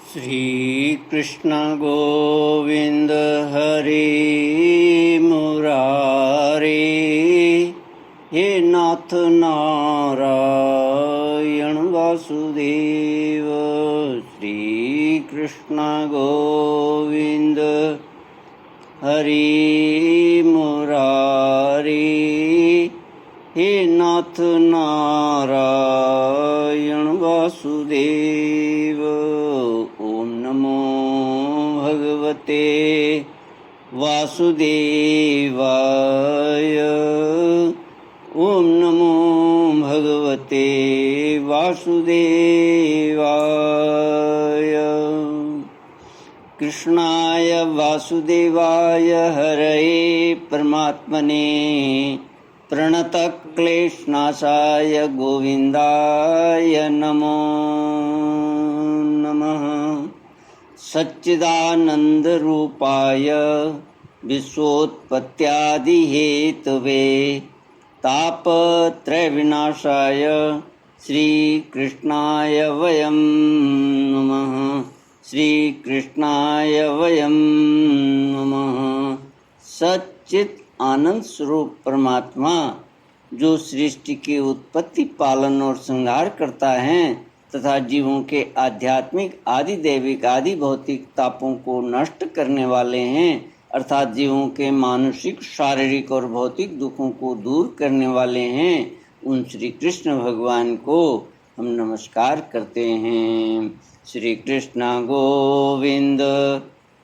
श्री कृष्ण गोविंद हरे मुरारे, हे नाथ नारायण वासुदेव। श्री कृष्ण गोविंद हरे मुरारे, हे नाथ नारायण वासुदेव। ओम नमो भगवते वासुदेवाय। ओम नमो भगवते वासुदेवाय। कृष्णाय वासुदेवाय हरये परमात्मने प्रणतक्लेशनाशाय गोविन्दाय नमो नमः। सच्चिदानन्दरूपाय विश्वोत्पत्त्यादिहेतवे तापत्रयविनाशाय श्रीकृष्णाय वयं नमः। श्रीकृष्णाय वयं नमः। सच्चित् आनंद स्वरूप परमात्मा जो सृष्टि की उत्पत्ति, पालन और संहार करता है तथा जीवों के आध्यात्मिक, आदि दैविक, आदि भौतिक तापों को नष्ट करने वाले हैं, अर्थात जीवों के मानसिक, शारीरिक और भौतिक दुखों को दूर करने वाले हैं, उन श्री कृष्ण भगवान को हम नमस्कार करते हैं। श्री कृष्ण गोविंद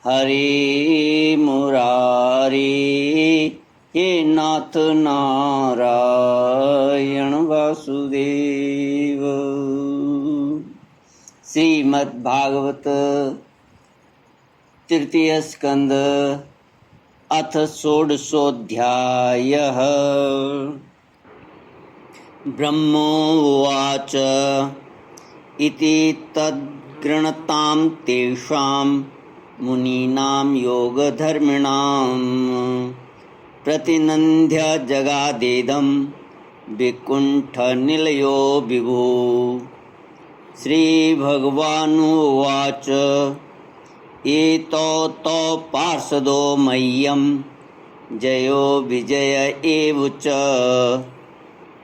हरे मुरारी, हे नाथ नारायण वासुदेव। श्रीमद् भागवत तृतीय स्कंद अथ षोडशोऽध्यायः। ब्रह्मोवाच इति तद्गृणतां तेषां मुनीनां योगधर्मिणां प्रतिनन्द्य जगादेदं विकुण्ठनिलयो विभो। श्रीभगवानुवाच एतौ तौ पार्षदो मह्यं जयो विजय एव च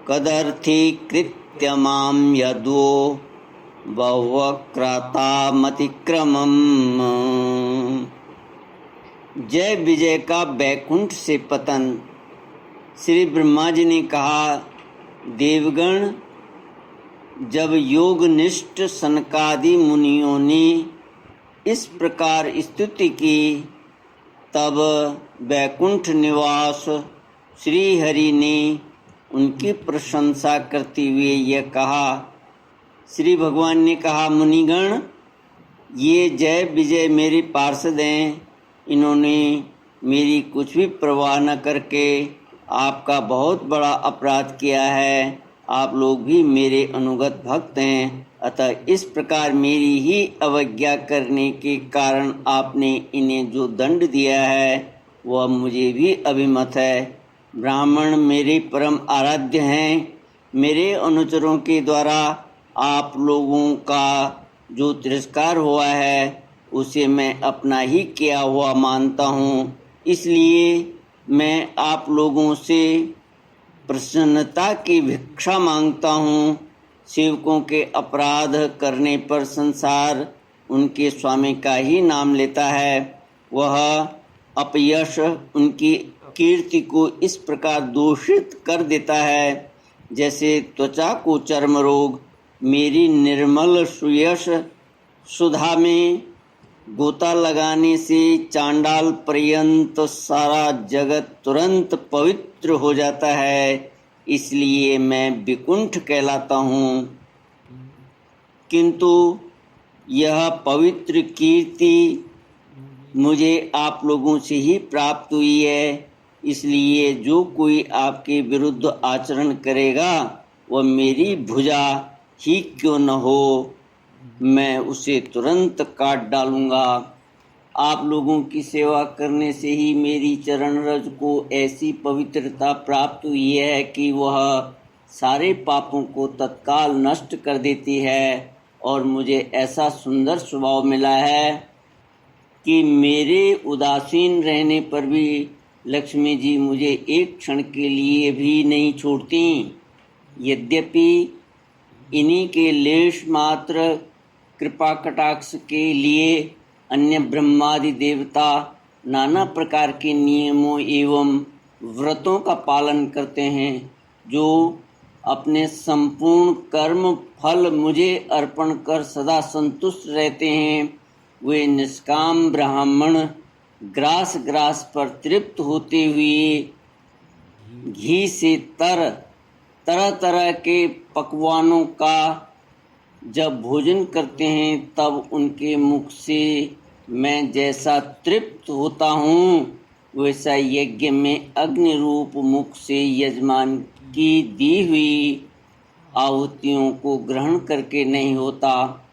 कदर्थीकृत्य मां यद्वो बहुवक्रातामतिक्रमम्। जय विजय का बैकुंठ से पतन। श्री ब्रह्मा जी ने कहा, देवगण, जब योगनिष्ठ सनकादि मुनियों ने इस प्रकार स्तुति की, तब बैकुंठ निवास श्री हरि ने उनकी प्रशंसा करते हुए यह कहा। श्री भगवान ने कहा, मुनिगण, ये जय विजय मेरे पार्षद हैं। इन्होंने मेरी कुछ भी परवाह न करके आपका बहुत बड़ा अपराध किया है। आप लोग भी मेरे अनुगत भक्त हैं, अतः इस प्रकार मेरी ही अवज्ञा करने के कारण आपने इन्हें जो दंड दिया है वह मुझे भी अभिमत है। ब्राह्मण मेरे परम आराध्य हैं। मेरे अनुचरों के द्वारा आप लोगों का जो तिरस्कार हुआ है उसे मैं अपना ही किया हुआ मानता हूँ। इसलिए मैं आप लोगों से प्रसन्नता की भिक्षा मांगता हूँ। सेवकों के अपराध करने पर संसार उनके स्वामी का ही नाम लेता है। वह अपयश उनकी कीर्ति को इस प्रकार दूषित कर देता है, जैसे त्वचा को चर्म रोग मेरी निर्मल सुयश सुधा में गोता लगाने से चांडाल पर्यंत सारा जगत तुरंत पवित्र हो जाता है। इसलिए मैं विकुंठ कहलाता हूँ। किंतु यह पवित्र कीर्ति मुझे आप लोगों से ही प्राप्त हुई है। इसलिए जो कोई आपके विरुद्ध आचरण करेगा वह मेरी भुजा ही क्यों न हो, मैं उसे तुरंत काट डालूंगा। आप लोगों की सेवा करने से ही मेरी चरण रज को ऐसी पवित्रता प्राप्त हुई है कि वह सारे पापों को तत्काल नष्ट कर देती है। और मुझे ऐसा सुंदर स्वभाव मिला है कि मेरे उदासीन रहने पर भी लक्ष्मी जी मुझे एक क्षण के लिए भी नहीं छोड़ती। यद्यपि इन्हीं के लेश मात्र कृपा कटाक्ष के लिए अन्य ब्रह्मादि देवता नाना प्रकार के नियमों एवं व्रतों का पालन करते हैं, जो अपने संपूर्ण कर्म फल मुझे अर्पण कर सदा संतुष्ट रहते हैं, वे निष्काम ब्राह्मण ग्रास ग्रास पर तृप्त होते हुए घी से तरह तरह के पकवानों का जब भोजन करते हैं, तब उनके मुख से मैं जैसा तृप्त होता हूँ, वैसा यज्ञ में अग्नि रूप मुख से यजमान की दी हुई आहुतियों को ग्रहण करके नहीं होता।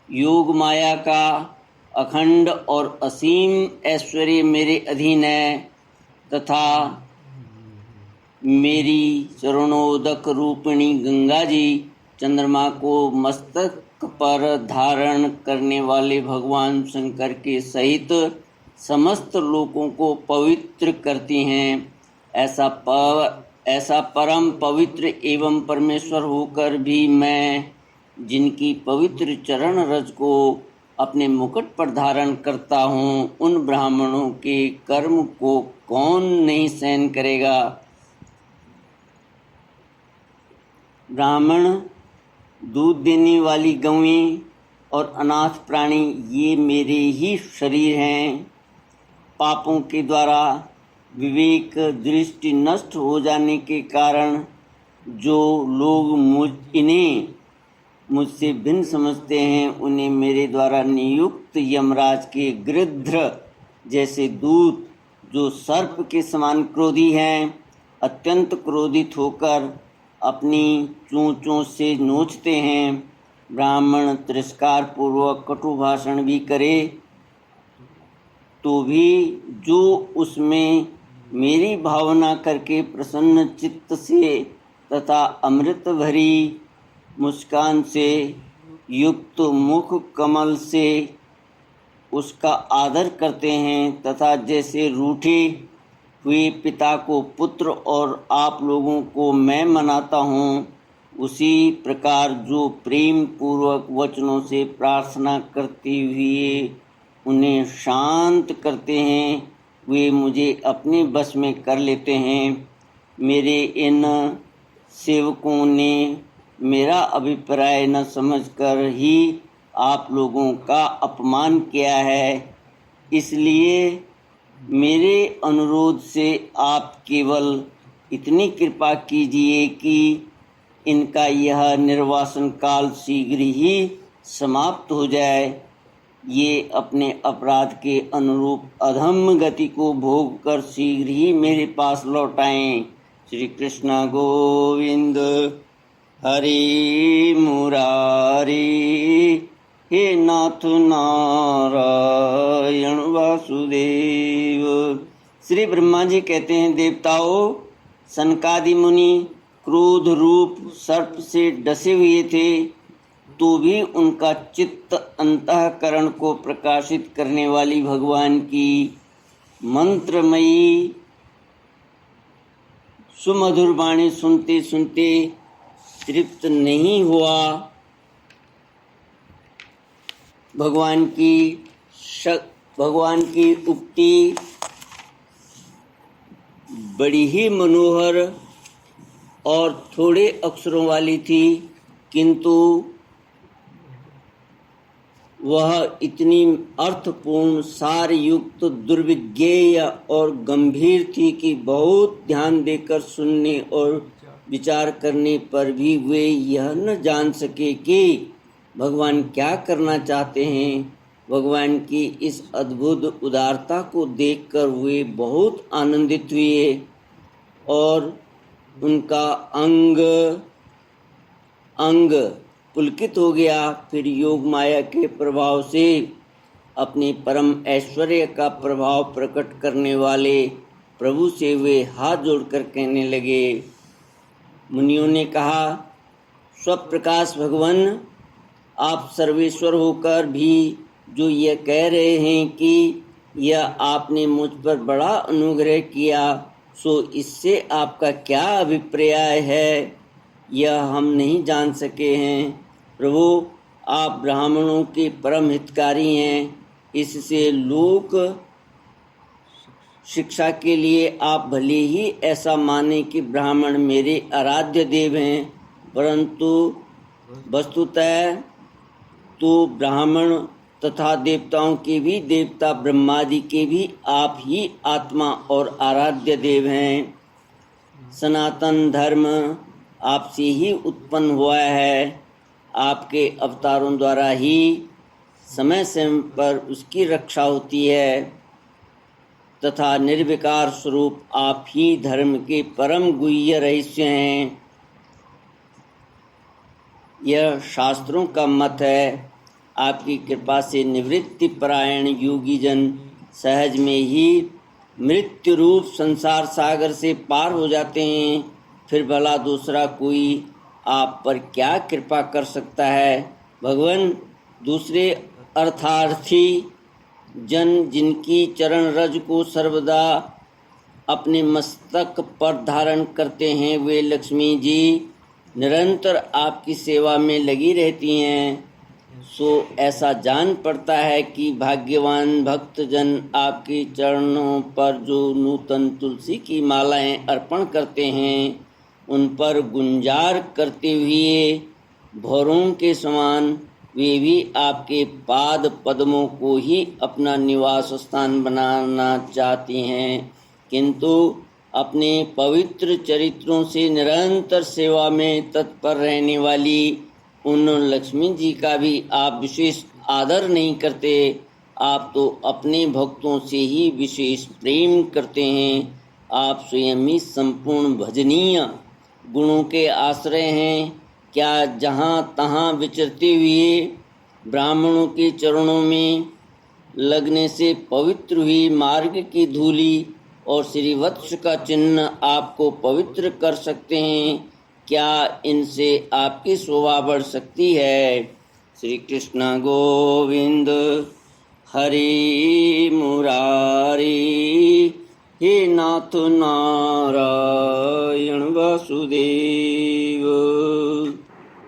योग माया का अखंड और असीम ऐश्वर्य मेरे अधीन है तथा मेरी चरणोदक रूपिणी गंगा जी चंद्रमा को मस्तक पर धारण करने वाले भगवान शंकर के सहित समस्त लोकों को पवित्र करती हैं। ऐसा परम पवित्र एवं परमेश्वर होकर भी मैं जिनकी पवित्र चरण रज को अपने मुकुट पर धारण करता हूँ, उन ब्राह्मणों के कर्म को कौन नहीं सहन करेगा। ब्राह्मण, दूध देने वाली गौएं और अनाथ प्राणी ये मेरे ही शरीर हैं। पापों के द्वारा विवेक दृष्टि नष्ट हो जाने के कारण जो लोग इन्हें मुझसे भिन्न समझते हैं, उन्हें मेरे द्वारा नियुक्त यमराज के गृध्र जैसे दूत, जो सर्प के समान क्रोधी हैं, अत्यंत क्रोधित होकर अपनी चोंचों से नोचते हैं। ब्राह्मण तिरस्कार पूर्वक कटु भाषण भी करे तो भी जो उसमें मेरी भावना करके प्रसन्न चित्त से तथा अमृत भरी मुस्कान से युक्त मुख कमल से उसका आदर करते हैं, तथा जैसे रूठे हुए पिता को पुत्र और आप लोगों को मैं मनाता हूँ, उसी प्रकार जो प्रेम पूर्वक वचनों से प्रार्थना करते हुए उन्हें शांत करते हैं, वे मुझे अपने बस में कर लेते हैं। मेरे इन सेवकों ने मेरा अभिप्राय न समझकर ही आप लोगों का अपमान किया है, इसलिए मेरे अनुरोध से आप केवल इतनी कृपा कीजिए कि इनका यह निर्वासन काल शीघ्र ही समाप्त हो जाए। ये अपने अपराध के अनुरूप अधम गति को भोग कर शीघ्र ही मेरे पास लौट आएं। श्री कृष्ण गोविंद हरि मुरारी, हे नाथ नारायण वासुदेव। श्री ब्रह्मा जी कहते हैं, देवताओं, सनकादि मुनि क्रोध रूप सर्प से डसे हुए थे, तो भी उनका चित्त अंतःकरण को प्रकाशित करने वाली भगवान की मंत्रमयी सुमधुर वाणी सुनते सुनते तृप्त नहीं हुआ। भगवान की उक्ति बड़ी ही मनोहर और थोड़े अक्षरों वाली थी, किंतु वह इतनी अर्थपूर्ण सार युक्त दुर्विज्ञेय और गंभीर थी कि बहुत ध्यान देकर सुनने और विचार करने पर भी वे यह न जान सके कि भगवान क्या करना चाहते हैं। भगवान की इस अद्भुत उदारता को देखकर वे बहुत आनंदित हुए और उनका अंग पुलकित हो गया। फिर योग माया के प्रभाव से अपने परम ऐश्वर्य का प्रभाव प्रकट करने वाले प्रभु से वे हाथ जोड़कर कहने लगे। मुनियों ने कहा, स्वप्रकाश भगवान, आप सर्वेश्वर होकर भी जो ये कह रहे हैं कि यह आपने मुझ पर बड़ा अनुग्रह किया, सो इससे आपका क्या अभिप्राय है, यह हम नहीं जान सके हैं। प्रभु, आप ब्राह्मणों के परम हितकारी हैं, इससे लोक शिक्षा के लिए आप भले ही ऐसा माने कि ब्राह्मण मेरे आराध्य देव हैं, परंतु वस्तुतः तो ब्राह्मण तथा देवताओं के भी देवता ब्रह्मादि के भी आप ही आत्मा और आराध्य देव हैं। सनातन धर्म आपसे ही उत्पन्न हुआ है, आपके अवतारों द्वारा ही समय समय पर उसकी रक्षा होती है तथा निर्विकार स्वरूप आप ही धर्म के परम गुह्य रहस्य हैं। यह शास्त्रों का मत है। आपकी कृपा से निवृत्ति परायण योगी जन सहज में ही मृत्यु रूप संसार सागर से पार हो जाते हैं। फिर भला दूसरा कोई आप पर क्या कृपा कर सकता है। भगवान, दूसरे अर्थार्थी जन जिनकी चरण रज को सर्वदा अपने मस्तक पर धारण करते हैं, वे लक्ष्मी जी निरंतर आपकी सेवा में लगी रहती हैं। सो ऐसा जान पड़ता है कि भाग्यवान भक्तजन आपके चरणों पर जो नूतन तुलसी की मालाएं अर्पण करते हैं, उन पर गुंजार करते हुए भौरों के समान वे भी आपके पाद पद्मों को ही अपना निवास स्थान बनाना चाहती हैं, किंतु अपने पवित्र चरित्रों से निरंतर सेवा में तत्पर रहने वाली उन लक्ष्मी जी का भी आप विशेष आदर नहीं करते। आप तो अपने भक्तों से ही विशेष प्रेम करते हैं। आप स्वयं ही संपूर्ण भजनीय गुणों के आश्रय हैं। क्या जहाँ तहाँ विचरते हुए ब्राह्मणों के चरणों में लगने से पवित्र हुई मार्ग की धूलि और श्रीवत्स का चिन्ह आपको पवित्र कर सकते हैं? क्या इनसे आपकी शोभा बढ़ सकती है? श्री कृष्ण गोविंद हरि मुरारी, हे नाथ नारायण वासुदेव।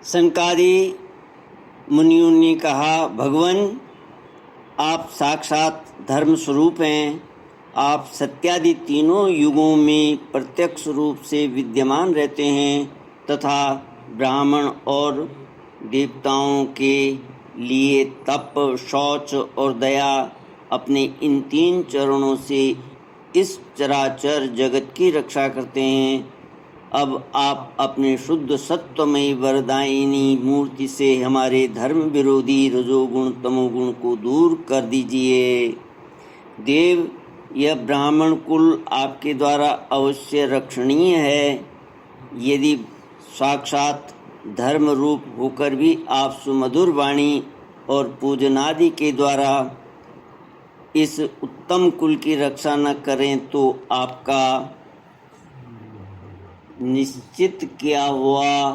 सनकादि मुनियों ने कहा, भगवान, आप साक्षात धर्म स्वरूप हैं। आप सत्यादि तीनों युगों में प्रत्यक्ष रूप से विद्यमान रहते हैं तथा ब्राह्मण और देवताओं के लिए तप, शौच और दया अपने इन तीन चरणों से इस चराचर जगत की रक्षा करते हैं। अब आप अपने शुद्ध सत्वमयी वरदायिनी मूर्ति से हमारे धर्म विरोधी रजोगुण तमोगुण को दूर कर दीजिए। देव, यह ब्राह्मण कुल आपके द्वारा अवश्य रक्षणीय है। यदि साक्षात धर्म रूप होकर भी आप सुमधुर वाणी और पूजनादि के द्वारा इस उत्तम कुल की रक्षा न करें तो आपका निश्चित किया हुआ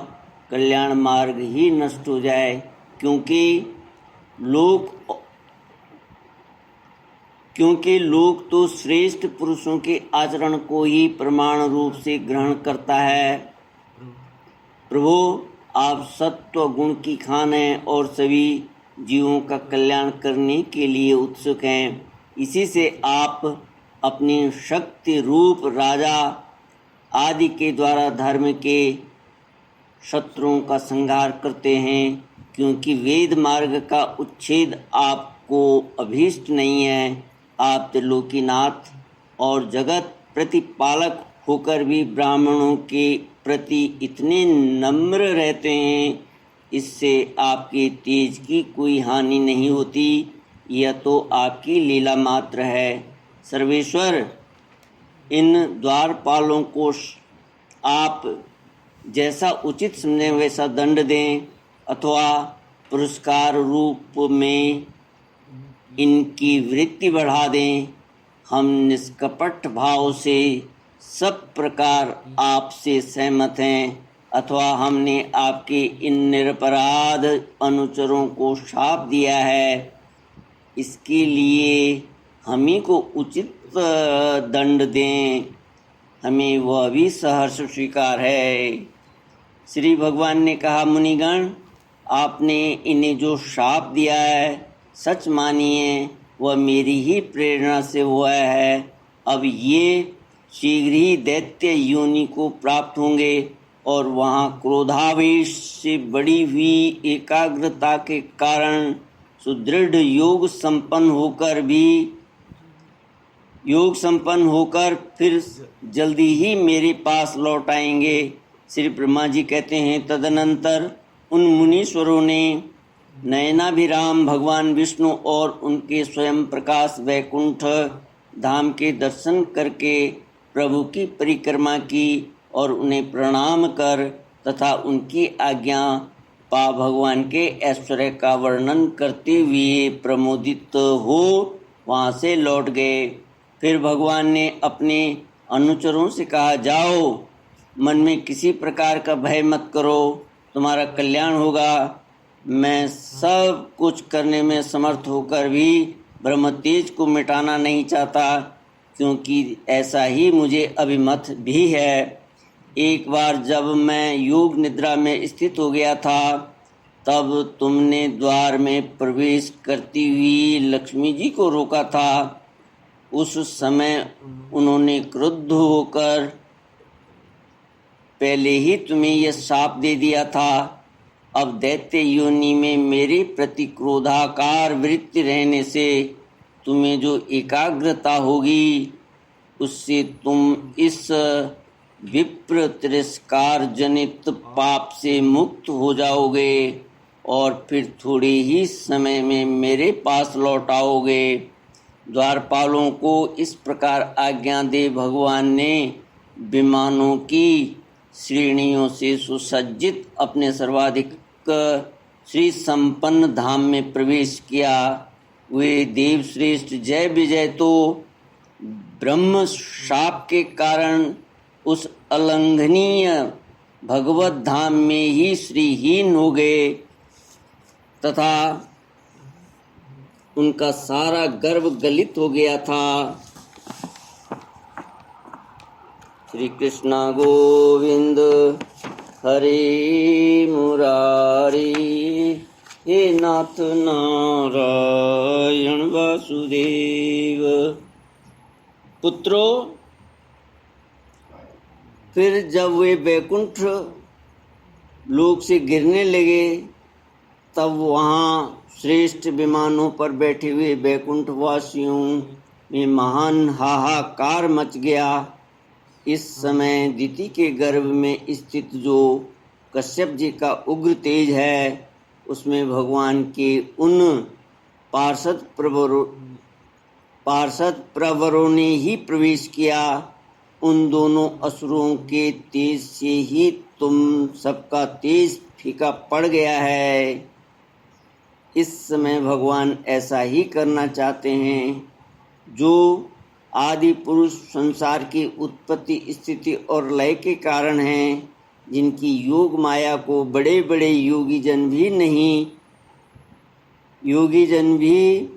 कल्याण मार्ग ही नष्ट हो जाए, क्योंकि लोग तो श्रेष्ठ पुरुषों के आचरण को ही प्रमाण रूप से ग्रहण करता है। प्रभु, आप सत्व गुण की खान हैं और सभी जीवों का कल्याण करने के लिए उत्सुक हैं। इसी से आप अपने शक्ति रूप राजा आदि के द्वारा धर्म के शत्रुओं का संहार करते हैं, क्योंकि वेद मार्ग का उच्छेद आपको अभीष्ट नहीं है। आप त्रिलोकीनाथ और जगत प्रतिपालक होकर भी ब्राह्मणों के प्रति इतने नम्र रहते हैं, इससे आपके तेज की कोई हानि नहीं होती। यह तो आपकी लीला मात्र है। सर्वेश्वर, इन द्वारपालों को आप जैसा उचित समझें वैसा दंड दें अथवा पुरस्कार रूप में इनकी वृत्ति बढ़ा दें। हम निष्कपट भाव से सब प्रकार आपसे सहमत हैं। अथवा हमने आपके इन निरपराध अनुचरों को शाप दिया है, इसके लिए हम ही को उचित दंड दें, हमें वह भी सहर्ष स्वीकार है। श्री भगवान ने कहा, मुनिगण, आपने इन्हें जो शाप दिया है सच मानिए, वह मेरी ही प्रेरणा से हुआ है। अब ये शीघ्र ही दैत्य योनि को प्राप्त होंगे और वहाँ क्रोधावेश से बढ़ी हुई एकाग्रता के कारण सुदृढ़ योग संपन्न होकर फिर जल्दी ही मेरे पास लौट आएंगे। श्री ब्रह्मा जी कहते हैं, तदनंतर उन मुनीश्वरों ने नयनाभिराम भगवान विष्णु और उनके स्वयं प्रकाश वैकुंठ धाम के दर्शन करके प्रभु की परिक्रमा की और उन्हें प्रणाम कर तथा उनकी आज्ञा पा भगवान के ऐश्वर्य का वर्णन करते हुए प्रमोदित हो वहाँ से लौट गए। फिर भगवान ने अपने अनुचरों से कहा, जाओ, मन में किसी प्रकार का भय मत करो, तुम्हारा कल्याण होगा। मैं सब कुछ करने में समर्थ होकर भी ब्रह्म तेज को मिटाना नहीं चाहता, क्योंकि ऐसा ही मुझे अभिमत भी है। एक बार जब मैं योग निद्रा में स्थित हो गया था, तब तुमने द्वार में प्रवेश करती हुई लक्ष्मी जी को रोका था। उस समय उन्होंने क्रुद्ध होकर पहले ही तुम्हें यह शाप दे दिया था। अब दैत्य योनि में मेरे प्रति क्रोधाकार वृत्ति रहने से तुम्हें जो एकाग्रता होगी, उससे तुम इस विप्र तिरस्कार जनित पाप से मुक्त हो जाओगे और फिर थोड़े ही समय में मेरे पास लौट आओगे। द्वारपालों को इस प्रकार आज्ञा दे भगवान ने विमानों की श्रेणियों से सुसज्जित अपने सर्वाधिक श्री संपन्न धाम में प्रवेश किया। वे देव श्रेष्ठ जय विजय तो ब्रह्म शाप के कारण उस अलंघनीय भगवत धाम में ही श्रीहीन हो गए तथा उनका सारा गर्व गलित हो गया था। श्री कृष्ण गोविंद हरे मुरारी, हे नाथ नारायण वासुदेव। पुत्रों, फिर जब वे वैकुंठ लोक से गिरने लगे, तब वहाँ श्रेष्ठ विमानों पर बैठे हुए वैकुंठवासियों में महान हाहाकार मच गया। इस समय दिति के गर्भ में स्थित जो कश्यप जी का उग्र तेज है, उसमें भगवान के उन पार्षद प्रवरों ने ही प्रवेश किया। उन दोनों असुरों के तेज से ही तुम सबका तेज फीका पड़ गया है। इस समय भगवान ऐसा ही करना चाहते हैं। जो आदि पुरुष संसार की उत्पत्ति, स्थिति और लय के कारण हैं, जिनकी योग माया को बड़े बड़े योगी जन भी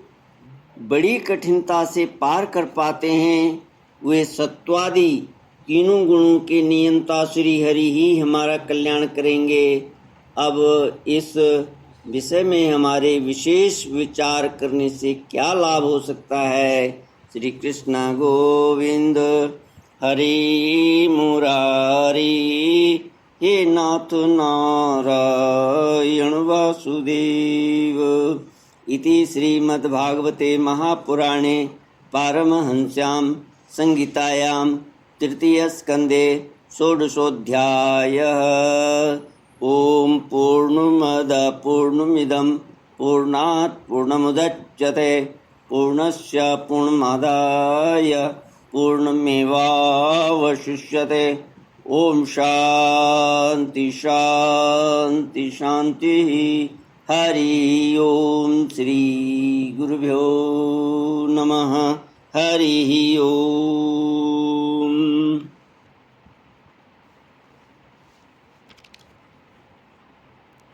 बड़ी कठिनता से पार कर पाते हैं, वे सत्वादि तीनों गुणों के नियंता श्री हरि ही हमारा कल्याण करेंगे। अब इस विषय में हमारे विशेष विचार करने से क्या लाभ हो सकता है। श्री कृष्ण गोविंद हरि मुरारी, हे नाथ नारायण वासुदेव। इति श्रीमद्भागवते महापुराणे पारमहंस्यां संहितायां तृतीयस्कन्धे षोडशोऽध्यायः। ओम पूर्णमदः पूर्णमिदं पूर्णात् पूर्णमुदच्यते पूर्णस्य पूर्णमादाय पूर्णमेवावशिष्यते। ओम शांति शांति शांति। हरि ओम श्री गुरुभ्यो नमः। हरि ओम।